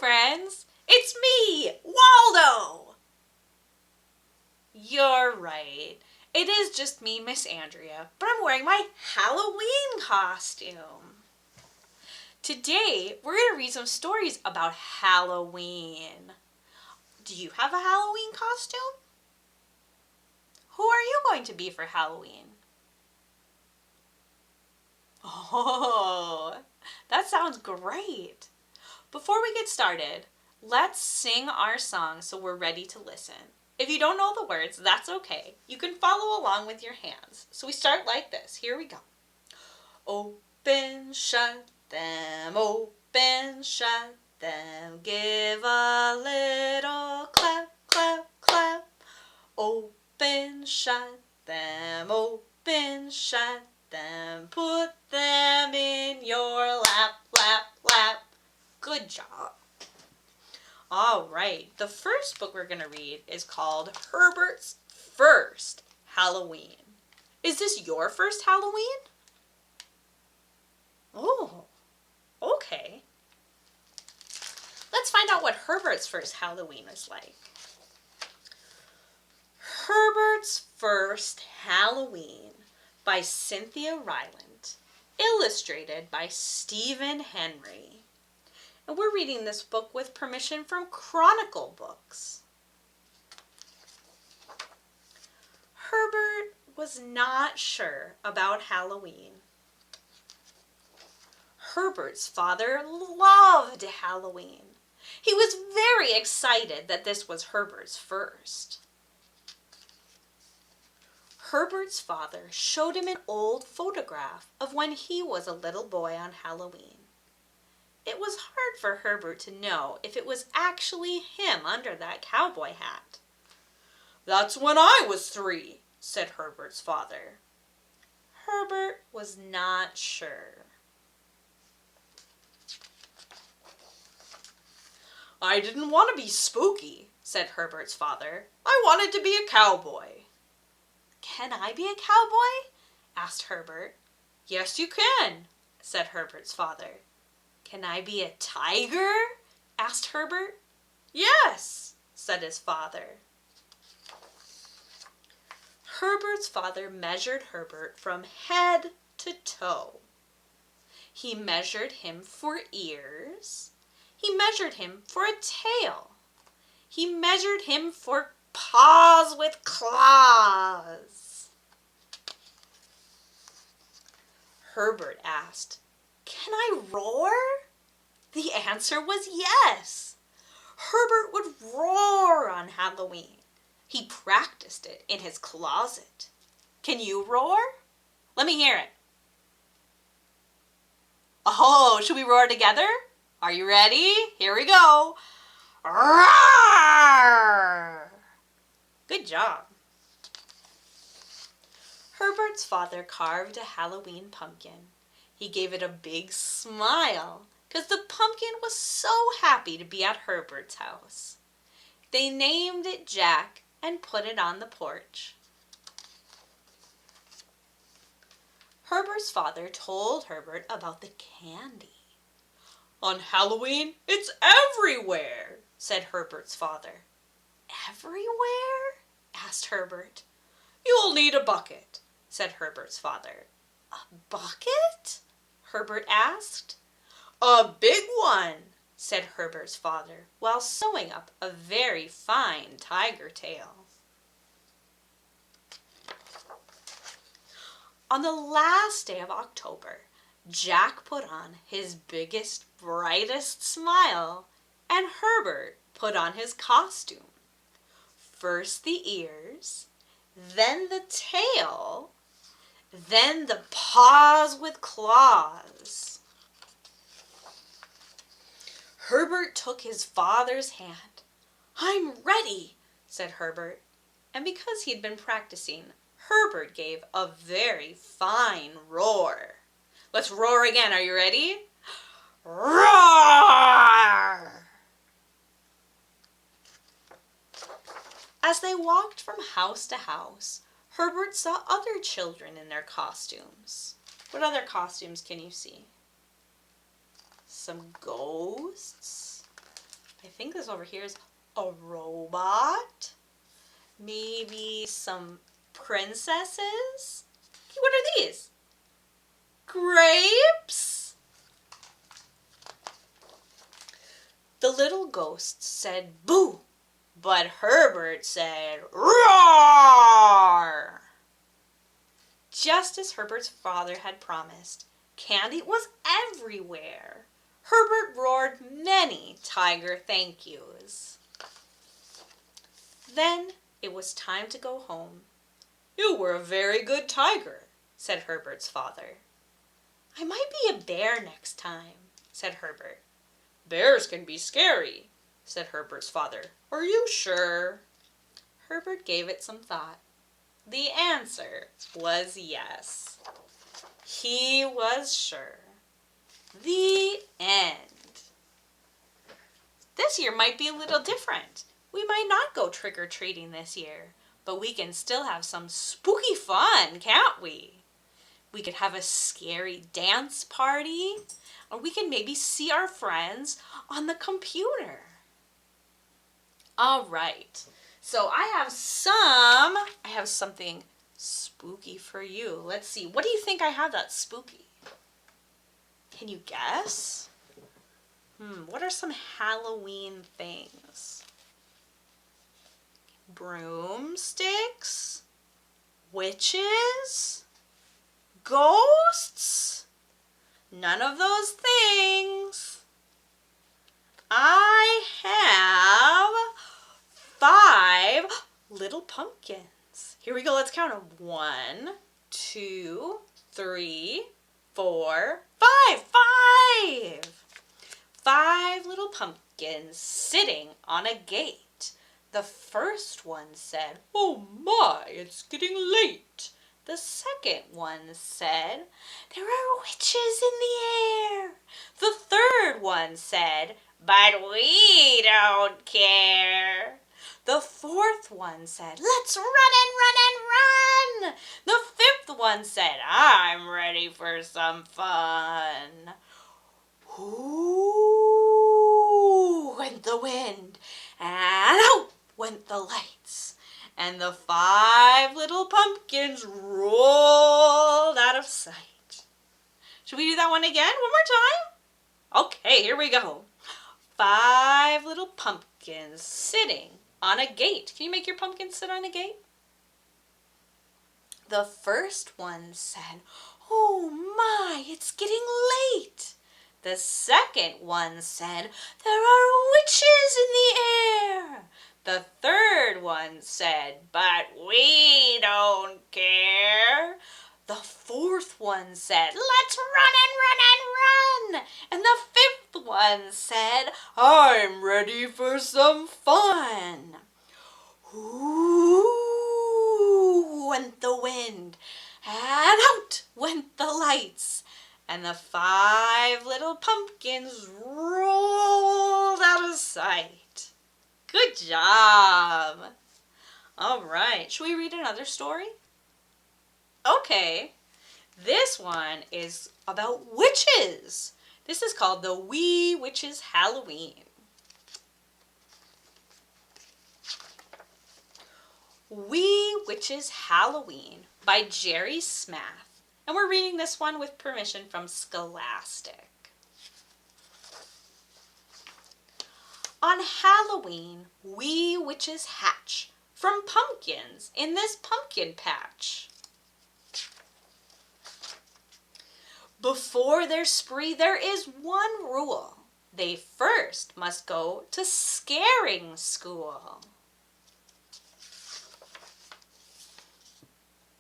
friends! It's me, Waldo! You're right. It is just me, Miss Andrea, but I'm wearing my Halloween costume. Today, we're going to read some stories about Halloween. Do you have a Halloween costume? Who are you going to be for Halloween? Oh, that sounds great. Before we get started, let's sing our song so we're ready to listen. If you don't know the words, that's okay. You can follow along with your hands. So we start like this. Here we go. Open, shut them, open, shut them. Give a little clap, clap, clap. Open, shut them, open, shut them. Put them in your lap, lap, lap. Good job. All right, the first book we're going to read is called Herbert's First Halloween. Is this your first Halloween? Oh, okay. Let's find out what Herbert's first Halloween is like. Herbert's First Halloween by Cynthia Ryland, illustrated by Stephen Henry. And we're reading this book with permission from Chronicle Books. Herbert was not sure about Halloween. Herbert's father loved Halloween. He was very excited that this was Herbert's first. Herbert's father showed him an old photograph of when he was a little boy on Halloween. It was hard for Herbert to know if it was actually him under that cowboy hat. "That's when I was 3, said Herbert's father. Herbert was not sure. "I didn't want to be spooky," said Herbert's father. "I wanted to be a cowboy." "Can I be a cowboy?" asked Herbert. "Yes, you can," said Herbert's father. "Can I be a tiger?" asked Herbert. "Yes," said his father. Herbert's father measured Herbert from head to toe. He measured him for ears. He measured him for a tail. He measured him for paws with claws. Herbert asked, "Can I roar?" The answer was yes. Herbert would roar on Halloween. He practiced it in his closet. Can you roar? Let me hear it. Oh, should we roar together? Are you ready? Here we go. Roar! Good job. Herbert's father carved a Halloween pumpkin. He gave it a big smile because the pumpkin was so happy to be at Herbert's house. They named it Jack and put it on the porch. Herbert's father told Herbert about the candy. "On Halloween, it's everywhere," said Herbert's father. "Everywhere?" asked Herbert. "You'll need a bucket," said Herbert's father. "A bucket?" Herbert asked. "A big one," said Herbert's father, while sewing up a very fine tiger tail. On the last day of October, Jack put on his biggest, brightest smile, and Herbert put on his costume. First the ears, then the tail, then the paws with claws. Herbert took his father's hand. "I'm ready," said Herbert. And because he'd been practicing, Herbert gave a very fine roar. Let's roar again. Are you ready? Roar! As they walked from house to house, Herbert saw other children in their costumes. What other costumes can you see? Some ghosts, I think this over here is a robot. Maybe some princesses. What are these? Grapes? The little ghost said boo, but Herbert said roar. Just as Herbert's father had promised, candy was everywhere. Herbert roared many tiger thank yous. Then it was time to go home. You were a very good tiger, said Herbert's father. I might be a bear next time, said Herbert. Bears can be scary, said Herbert's father. Are you sure? Herbert gave it some thought. The answer was yes. He was sure. The end. This year might be a little different. We might not go trick-or-treating this year, but we can still have some spooky fun, can't we? We could have a scary dance party, or we can maybe see our friends on the computer. All right, so I have something spooky for you. Let's see, what do you think I have that's spooky? Can you guess? What are some Halloween things? Broomsticks? Witches? Ghosts? None of those things. I have 5 little pumpkins. Here we go, let's count them. 1, 2, 3, 4, 5. 5 little pumpkins sitting on a gate. The first one said, "Oh my, it's getting late." The second one said, "There are witches in the air." The third one said, "But we don't care." The fourth one said, "Let's run and run and run." The fifth one said, "I'm ready for some fun." Ooh, went the wind, and out went the lights, and the 5 little pumpkins rolled out of sight. Should we do that one again? One more time? Okay, here we go. 5 little pumpkins sitting on a gate. Can you make your pumpkin sit on a gate? The first one said, "Oh my, it's getting late." The second one said, "There are witches in the air." The third one said, "But we don't care." The fourth one said, "Let's run and run and run." And the fifth one said, "I'm ready for some fun." Ooh, went the wind, and out went the lights, and the 5 little pumpkins rolled out of sight. Good job. All right, should we read another story? Okay, this one is about witches. This is called The Wee Witch's Halloween. Wee Witch's Halloween by Jerry Smath. And we're reading this one with permission from Scholastic. On Halloween, wee witches hatch from pumpkins in this pumpkin patch. Before their spree, there is one rule. They first must go to scaring school.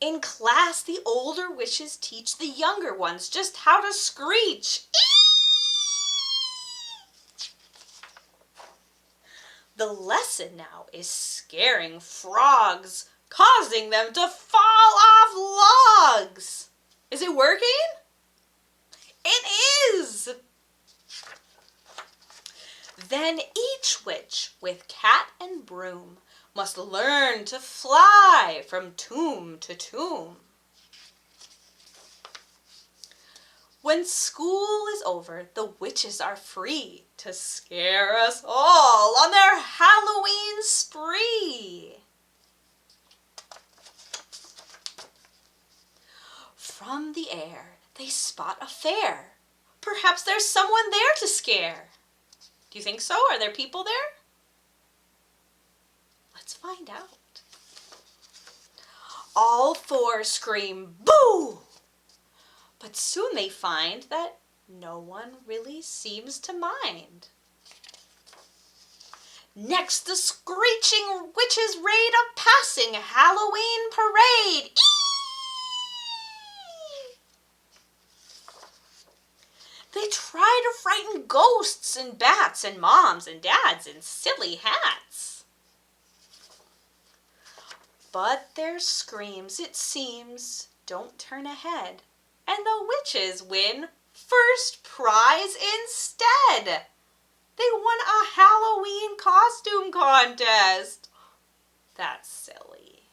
In class, the older witches teach the younger ones just how to screech. The lesson now is scaring frogs, causing them to fall off logs. Is it working? It is! Then each witch with cat and broom must learn to fly from tomb to tomb. When school is over, the witches are free to scare us all on their Halloween spree. From the air, they spot a fair. Perhaps there's someone there to scare. Do you think so? Are there people there? Let's find out. All four scream, "Boo!" But soon they find that no one really seems to mind. Next, the screeching witches raid a passing Halloween parade. Eee! They try to frighten ghosts and bats and moms and dads in silly hats. But their screams, it seems, don't turn ahead, and the witches win first prize instead. They won a Halloween costume contest. That's silly.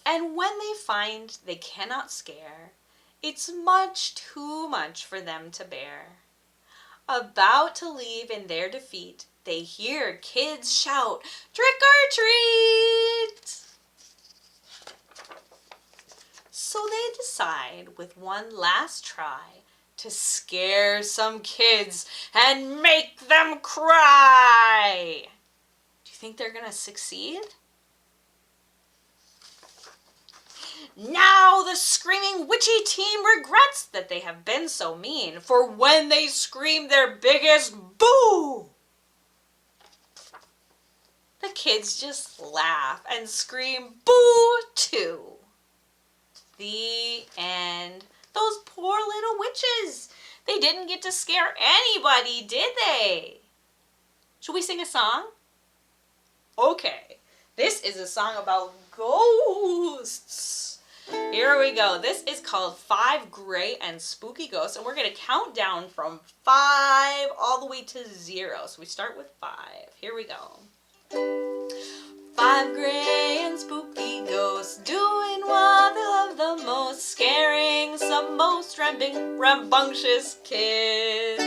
And when they find they cannot scare, it's much too much for them to bear. About to leave in their defeat, they hear kids shout, "Trick or treat!" So they decide with one last try to scare some kids and make them cry. Do you think they're gonna succeed? Now the screaming witchy team regrets that they have been so mean, for when they scream their biggest boo, the kids just laugh and scream boo too. The end. Those poor little witches. They didn't get to scare anybody, did they? Should we sing a song? Okay. This is a song about ghosts. Here we go. This is called 5 Gray and Spooky Ghosts, and we're going to count down from 5 all the way to 0. So we start with 5. Here we go. 5 gray and spooky ghosts doing what they love the most, scaring some most rambunctious kids.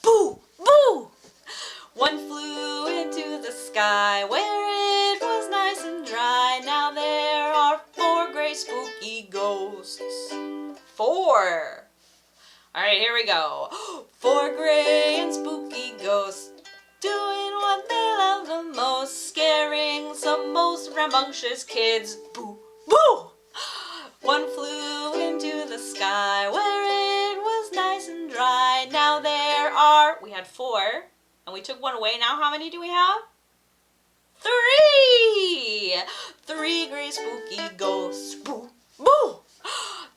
Boo! Boo! One flew into the sky where it was nice and dry. Now there are 4 gray spooky ghosts. 4. All right, here we go. 4 gray and spooky ghosts doing what they love the most, scaring some most rambunctious kids. Boo! Boo! One flew into the sky where it was nice and dry. Now there are, we had 4, and we took 1 away. Now how many do we have? 3! 3 gray spooky ghosts. Boo! Boo!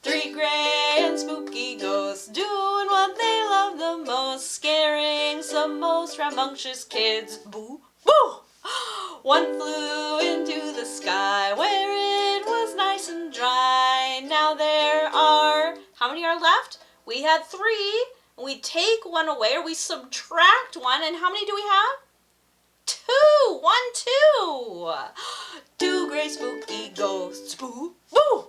3 gray and spooky ghosts doing what they love the most, scaring some most rambunctious kids. Boo! Boo! 1 flew into the sky where it was nice and dry. Now there are, how many are left? We had 3, and we take 1 away, or we subtract 1, and how many do we have? 2! 1, 2! 2 gray spooky ghosts. Boo! Boo!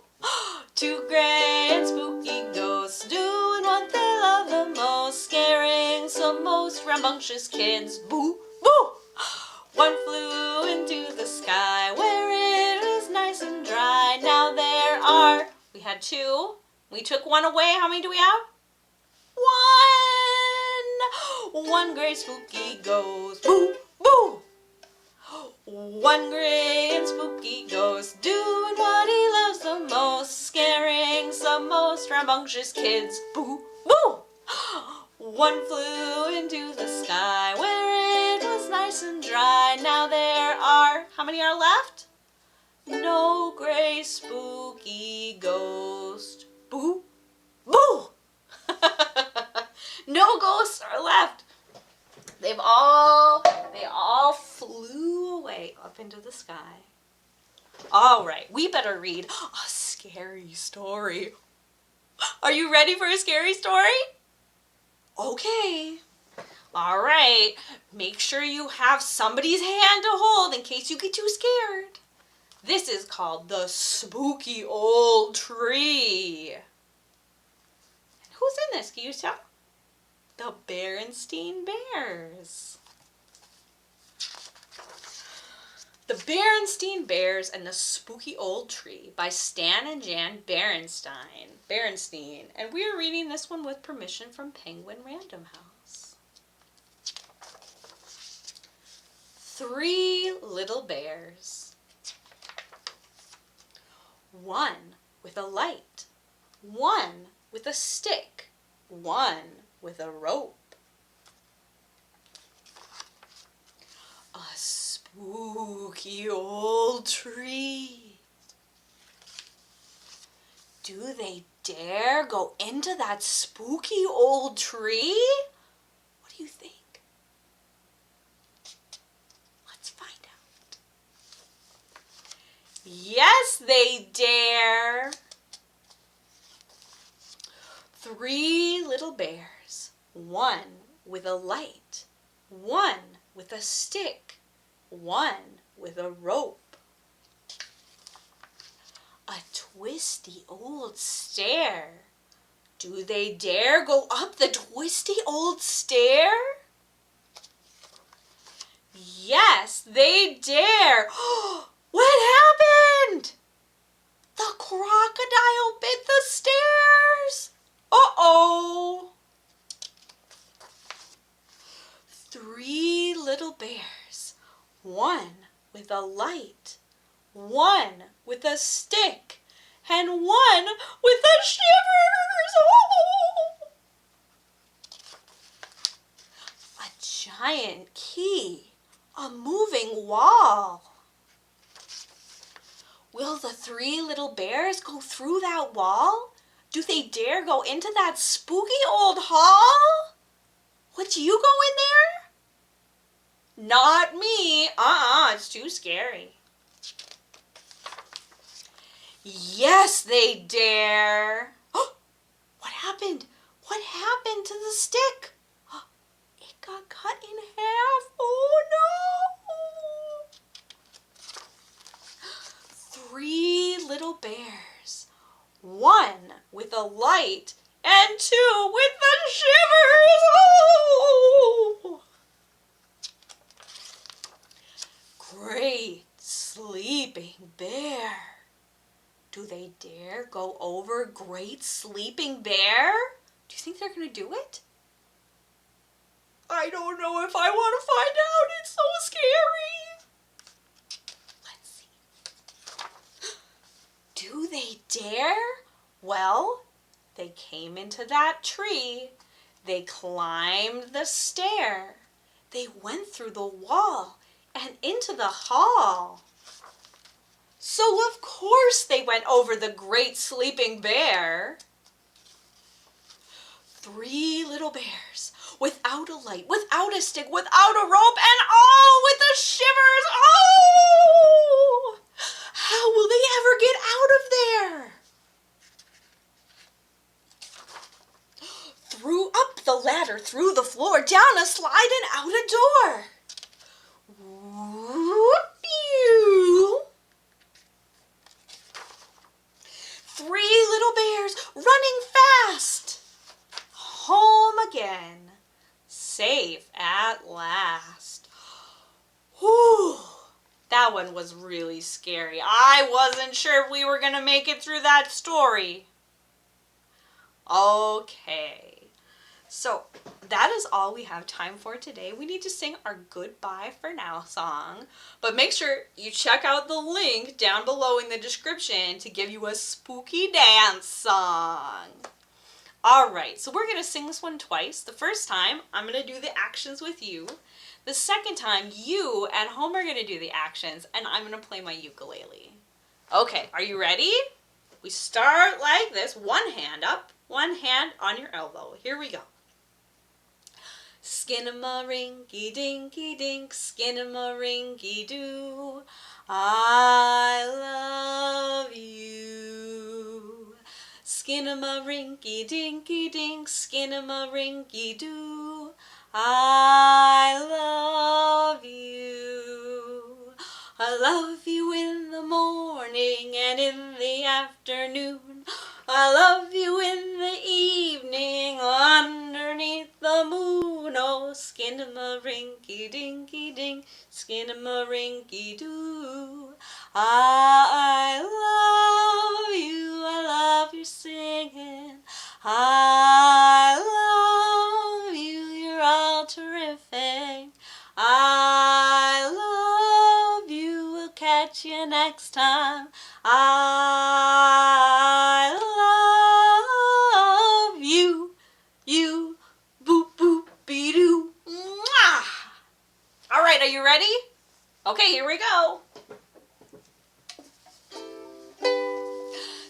2 gray and spooky ghosts doing what they love the most, scaring some most rambunctious kids. Boo! Boo! 1 flew into the sky where it was nice and dry. Now there are, we had 2, we took 1 away. How many do we have? 1! 1 gray spooky ghost. Boo! Boo! 1 gray and spooky ghost doing what he loves the most, scaring some most rambunctious kids. Boo! Boo! 1 flew into the sky where it was nice and dry. Now there are, how many are left? No gray spooky ghost. Boo! Boo! No ghosts are left. They all flew away up into the sky. All right, we better read a scary story. Are you ready for a scary story? Okay. All right, make sure you have somebody's hand to hold in case you get too scared. This is called the spooky old tree. And who's in this? Can you tell? The Berenstain Bears. The Berenstain Bears and the Spooky Old Tree by Stan and Jan Berenstain. And we are reading this one with permission from Penguin Random House. 3 little bears. One with a light, one with a stick, one with a rope. A spooky old tree. Do they dare go into that spooky old tree? What do you think? Let's find out. Yes, they dare. 3 little bears, one with a light, one with a stick, one with a rope. A twisty old stair. Do they dare go up the twisty old stair? Yes, they dare. What happened? The crocodile bit the stairs. Uh-oh. 3 little bears, one with a light, one with a stick, and one with a shivers. Oh! A giant key, a moving wall. Will the 3 little bears go through that wall? Do they dare go into that spooky old hall? Would you go in there? Not me. It's too scary. Yes, they dare. What happened? What happened to the stick? It got cut in half. Oh no! 3 little bears. One with a light and 2 with the shivers. Oh! Great Sleeping Bear. Do they dare go over Great Sleeping Bear? Do you think they're going to do it? I don't know if I want to find out. It's so scary. Let's see. Do they dare? Well, they came into that tree. They climbed the stair. They went through the wall and into the hall. So of course they went over the Great Sleeping Bear. 3 little bears, without a light, without a stick, without a rope, and all with the shivers. Oh! How will they ever get out of there? Through up the ladder, through the floor, down a slide and out a door. Whoop-ew. 3 little bears running fast. Home again. Safe at last. Whew. That one was really scary. I wasn't sure if we were going to make it through that story. Okay. So that is all we have time for today. We need to sing our Goodbye for Now song. But make sure you check out the link down below in the description to give you a spooky dance song. Alright, so we're going to sing this one twice. The first time, I'm going to do the actions with you. The second time, you at home are going to do the actions, and I'm going to play my ukulele. Okay, are you ready? We start like this. One hand up, one hand on your elbow. Here we go. Skin-a-ma-rinky-dinky-dink, skin-a-ma-rinky-doo, I love you. Skin-a-ma-rinky-dinky-dink, skin-a-ma-rinky-doo, I love you. I love love you in the morning and in the afternoon. I love you in the evening underneath the moon. Oh, skin-a-ma-rinky-dinky-dink, skin-a-ma-rinky-doo. I love your singing. I love you, you're all terrific. I love you, we'll catch you next time. I love you, you, boop boop be doo. Mwah! All right, are you ready? Okay, here we go.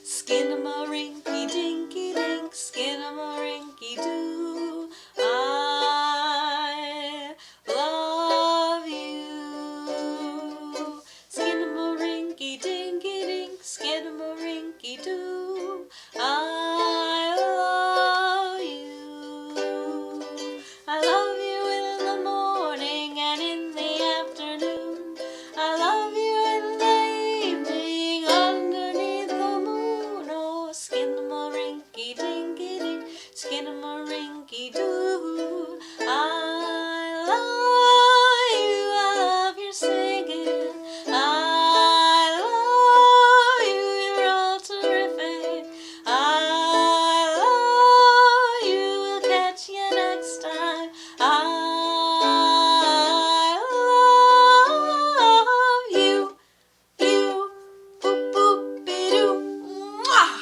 Skin-a-ma-rinky-dinky-dink, skin-a-ma-rinky-doo. I love you. Skin-a-ma-rinky-dinky-dink, skin-a-ma-rinky-doo. I love you. I love you in the morning and in the afternoon. I love you in the evening underneath the moon. Oh, skin-a-ma-rinky-dinky-dink, skin-a-ma-rinky-doo. I love your singing. I love you, you're all terrific. I love you, we'll catch you next time. I love you, boop boop be doo. Mwah!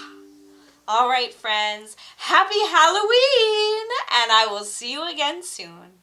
All right, friends, happy Halloween, and I will see you again soon.